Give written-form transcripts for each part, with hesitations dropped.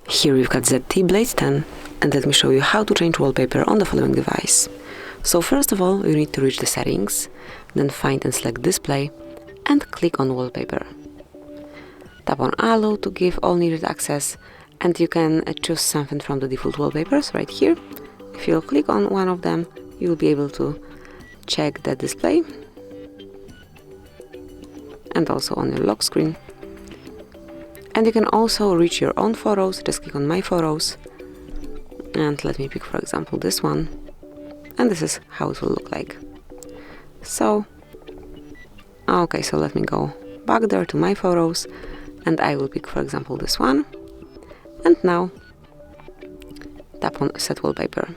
Here we've got ZTE Blade 10, and let me show you how to change wallpaper on the following device. So first of all, you need to reach the settings, then find and select display, and click on wallpaper. Tap on allow to give all needed access, and you can choose something from the default wallpapers right here. If you'll click on one of them, you'll be able to check the display and also on your lock screen. And you can also reach your own photos. Just click on my photos, and let me pick, for example, this one, and this is how it will look like. So okay, so let me go back there to my photos, and I will pick, for example, this one, and now tap on set wallpaper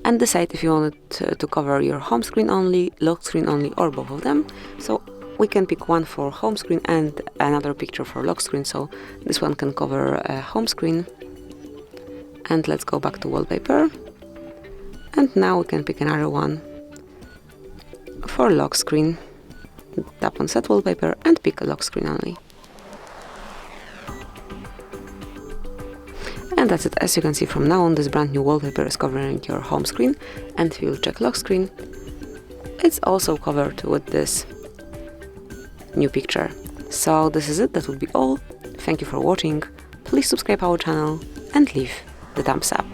and decide if you want it to cover your home screen only, lock screen only, or both of them. So we can pick one for home screen and another picture for lock screen, so this one can cover home screen. And let's go back to wallpaper, and now we can pick another one for lock screen. Tap on set wallpaper and pick a lock screen only. And that's it. As you can see, from now on this brand new wallpaper is covering your home screen, and if you check lock screen, it's also covered with this new picture. So this is it, that would be all. Thank you for watching. Please subscribe our channel and leave the thumbs up.